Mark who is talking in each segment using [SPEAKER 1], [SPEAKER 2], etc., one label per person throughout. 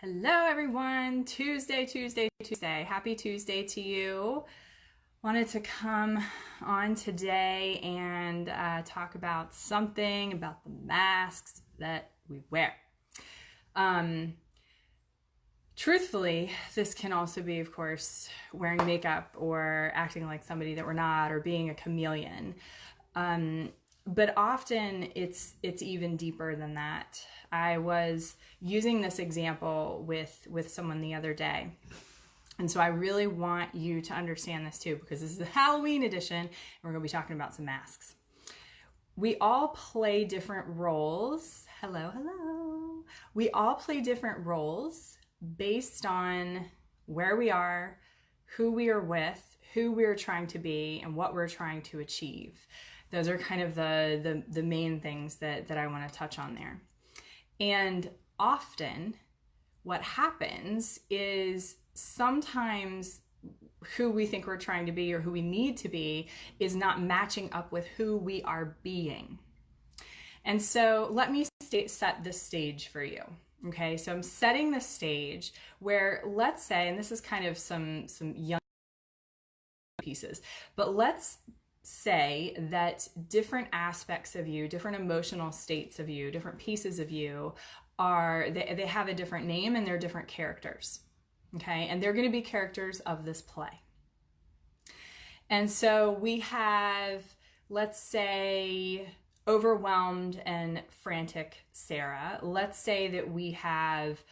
[SPEAKER 1] Hello everyone, Tuesday. Happy Tuesday to you. Wanted to come on today and talk about something about the masks that we wear. Truthfully, this can also be, of course, wearing makeup or acting like somebody that we're not, or being a chameleon. But often it's even deeper than that. I was using this example with someone the other day. And so I really want you to understand this too, because this is the Halloween edition, and we're going to be talking about some masks. We all play different roles. Hello. We all play different roles based on where we are, who we are with, who we're trying to be, and what we're trying to achieve. Those are kind of the main things that I want to touch on there. And often what happens is sometimes who we think we're trying to be or who we need to be is not matching up with who we are being. And so let me set the stage for you. Okay, so I'm setting the stage where, let's say, and this is kind of some young pieces, but let's say that different aspects of you, different emotional states of you, different pieces of you they have a different name and they're different characters. Okay, and they're going to be characters of this play. And so we have, let's say, overwhelmed and frantic Sarah. Let's say that we have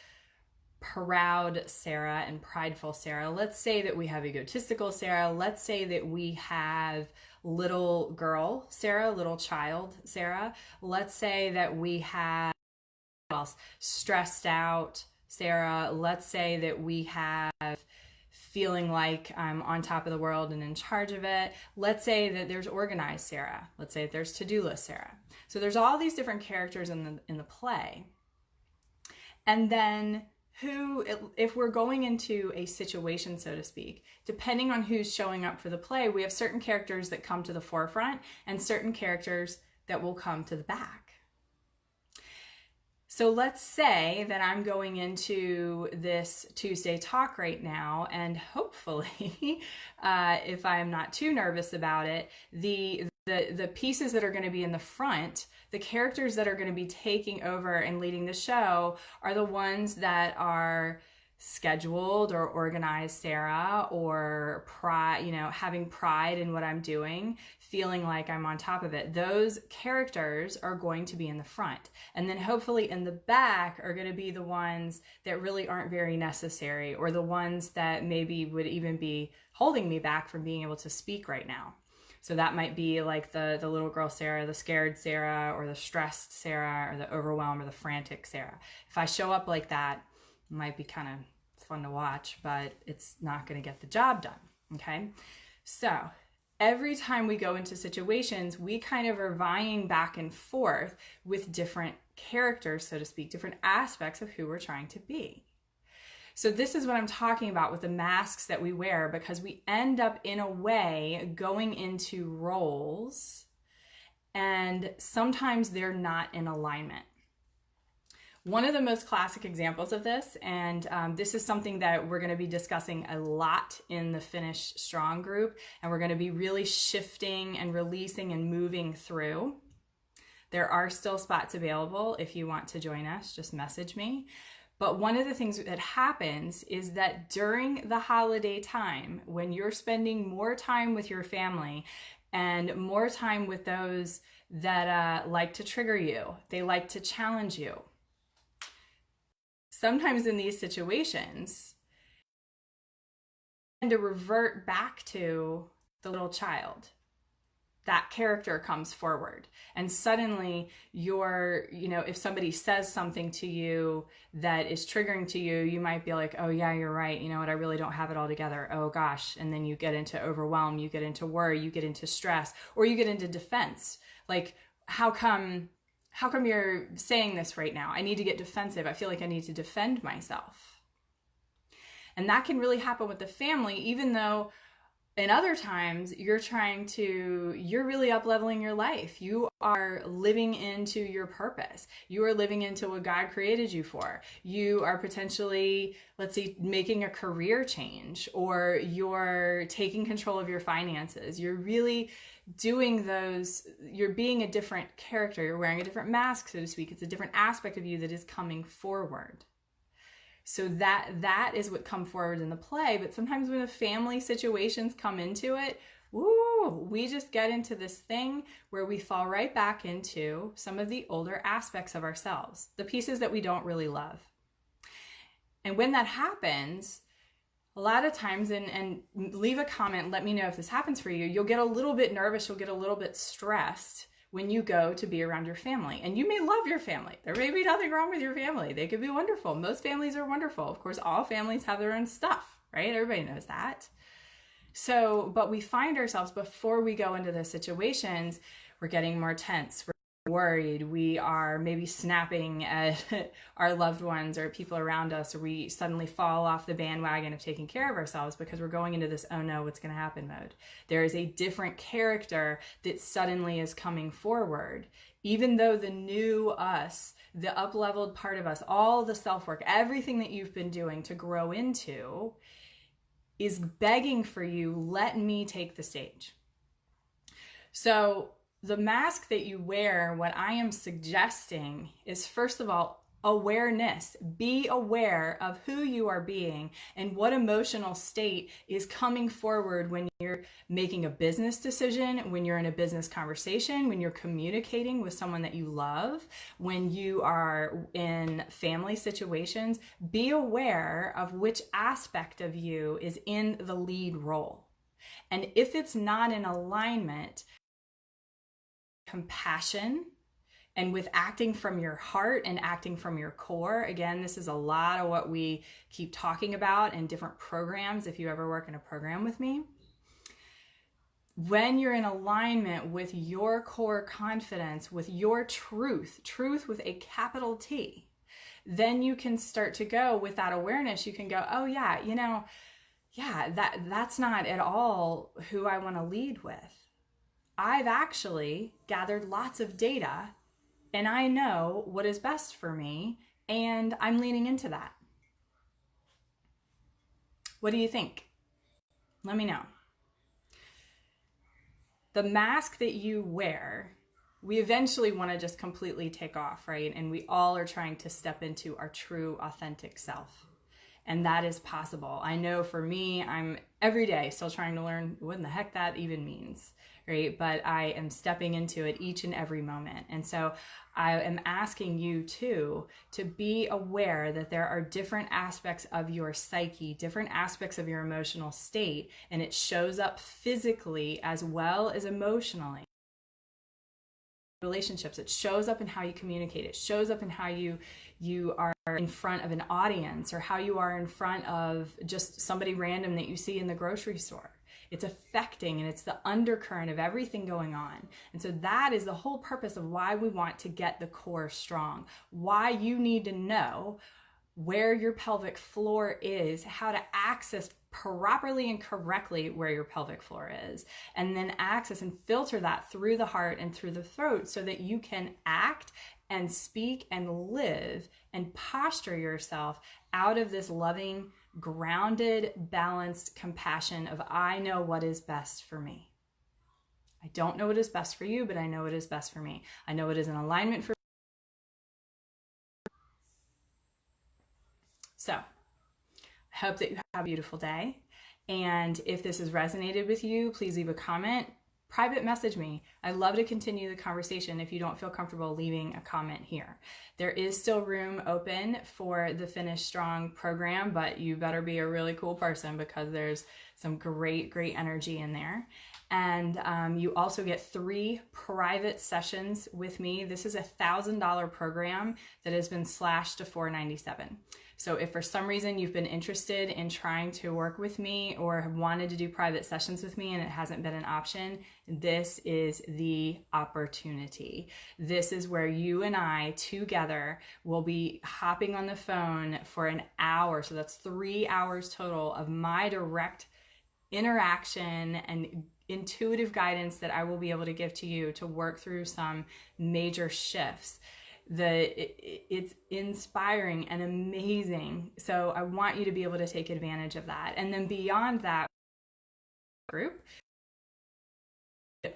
[SPEAKER 1] proud Sarah and prideful Sarah. Let's say that we have egotistical Sarah. Let's say that we have little girl Sarah, little child Sarah. Let's say that we have stressed out Sarah. Let's say that we have feeling like I'm on top of the world and in charge of it. Let's say that there's organized Sarah. Let's say that there's to-do list Sarah. So there's all these different characters in the play. And then if we're going into a situation, so to speak, depending on who's showing up for the play, we have certain characters that come to the forefront and certain characters that will come to the back. So let's say that I'm going into this Tuesday talk right now, and hopefully, if I'm not too nervous about it, the pieces that are going to be in the front, the characters that are going to be taking over and leading the show are the ones that are scheduled or organized Sarah, or pride, having pride in what I'm doing, feeling like I'm on top of it. Those characters are going to be in the front. And then hopefully in the back are going to be the ones that really aren't very necessary, or the ones that maybe would even be holding me back from being able to speak right now. So that might be like the little girl Sarah, the scared Sarah, or the stressed Sarah, or the overwhelmed, or the frantic Sarah. If I show up like that, it might be kind of fun to watch, but it's not going to get the job done. Okay, so every time we go into situations, we kind of are vying back and forth with different characters, so to speak, different aspects of who we're trying to be. So this is what I'm talking about with the masks that we wear, because we end up in a way going into roles, and sometimes they're not in alignment. One of the most classic examples of this, and this is something that we're going to be discussing a lot in the Finish Strong group, and we're going to be really shifting and releasing and moving through. There are still spots available. If you want to join us, just message me. But one of the things that happens is that during the holiday time, when you're spending more time with your family and more time with those that like to trigger you, they like to challenge you. Sometimes in these situations, and to revert back to the little child, that character comes forward, and suddenly if somebody says something to you that is triggering to you, you might be like, oh yeah, you're right, you know what, I really don't have it all together, oh gosh. And then you get into overwhelm, you get into worry, you get into stress, or you get into defense. Like, how come you're saying this right now? I need to get defensive. I feel like I need to defend myself. And that can really happen with the family, even though And other times you're really up leveling your life. You are living into your purpose. You are living into what God created you for. You are potentially, let's see, making a career change, or you're taking control of your finances. You're really doing those, you're being a different character. You're wearing a different mask, so to speak. It's a different aspect of you that is coming forward. So that is what come forward in the play. But sometimes when the family situations come into it, we just get into this thing where we fall right back into some of the older aspects of ourselves, the pieces that we don't really love. And when that happens, a lot of times, and leave a comment, let me know if this happens for you, you'll get a little bit nervous, you'll get a little bit stressed when you go to be around your family. And you may love your family. There may be nothing wrong with your family. They could be wonderful. Most families are wonderful. Of course, all families have their own stuff, right? Everybody knows that. So, but we find ourselves, before we go into those situations, we're getting more tense. We're worried. We are maybe snapping at our loved ones or people around us, or we suddenly fall off the bandwagon of taking care of ourselves because we're going into this, oh no, what's going to happen mode. There is a different character that suddenly is coming forward, even though the new us, the up-leveled part of us, all the self-work, everything that you've been doing to grow into is begging for you, let me take the stage. So the mask that you wear, what I am suggesting is, first of all, awareness. Be aware of who you are being and what emotional state is coming forward when you're making a business decision, when you're in a business conversation, when you're communicating with someone that you love, when you are in family situations. Be aware of which aspect of you is in the lead role. And if it's not in alignment, compassion, and with acting from your heart and acting from your core. Again, this is a lot of what we keep talking about in different programs, if you ever work in a program with me. When you're in alignment with your core confidence, with your truth with a capital T, then you can start to go with that awareness. You can go, oh yeah, that's not at all who I want to lead with. I've actually gathered lots of data, and I know what is best for me, and I'm leaning into that. What do you think? Let me know. The mask that you wear, we eventually want to just completely take off, right? And we all are trying to step into our true, authentic self. And that is possible. I know for me, I'm every day still trying to learn what in the heck that even means, right? But I am stepping into it each and every moment. And so I am asking you too to be aware that there are different aspects of your psyche, different aspects of your emotional state, and it shows up physically as well as emotionally. Relationships, it shows up in how you communicate, it shows up in how you are in front of an audience, or how you are in front of just somebody random that you see in the grocery store. It's affecting, and it's the undercurrent of everything going on. And so that is the whole purpose of why we want to get the core strong, why you need to know where your pelvic floor is, how to access properly and correctly where your pelvic floor is, and then access and filter that through the heart and through the throat so that you can act and speak and live and posture yourself out of this loving, grounded, balanced compassion of, I know what is best for me. I don't know what is best for you, but I know what is best for me. I know what is in alignment for. So I hope that you have a beautiful day. And if this has resonated with you, please leave a comment. Private message me. I'd love to continue the conversation if you don't feel comfortable leaving a comment here. There is still room open for the Finish Strong program, but you better be a really cool person because there's some great energy in there. And you also get 3 private sessions with me. This is a $1,000 program that has been slashed to $497. So if for some reason you've been interested in trying to work with me or have wanted to do private sessions with me and it hasn't been an option, this is the opportunity. This is where you and I together will be hopping on the phone for an hour. So that's 3 hours total of my direct interaction and intuitive guidance that I will be able to give to you to work through some major shifts. It's inspiring and amazing. So I want you to be able to take advantage of that. And then beyond that group,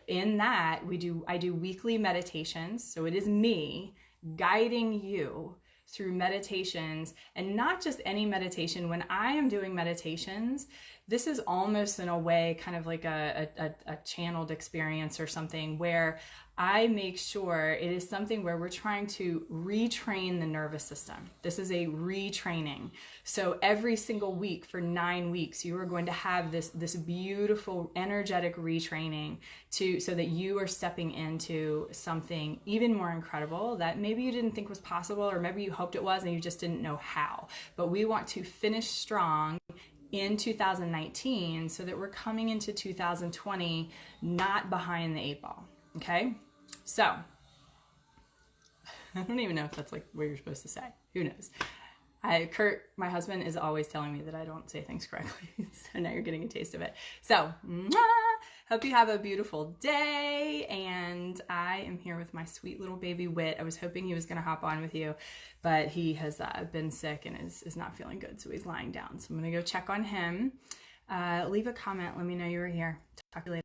[SPEAKER 1] in that I do weekly meditations. So it is me guiding you through meditations, and not just any meditation. When I am doing meditations, this is almost in a way kind of like a channeled experience or something, where I make sure it is something where we're trying to retrain the nervous system. This is a retraining. So every single week for 9 weeks, you are going to have this beautiful energetic retraining so that you are stepping into something even more incredible that maybe you didn't think was possible, or maybe you hoped it was and you just didn't know how. But we want to finish strong in 2019 so that we're coming into 2020 not behind the 8 ball. Okay? So, I don't even know if that's like what you're supposed to say. Who knows? Kurt, my husband, is always telling me that I don't say things correctly. So now you're getting a taste of it. So, hope you have a beautiful day. And I am here with my sweet little baby Wit. I was hoping he was going to hop on with you, but he has been sick and is not feeling good. So he's lying down. So I'm going to go check on him. Leave a comment. Let me know you were here. Talk to you later.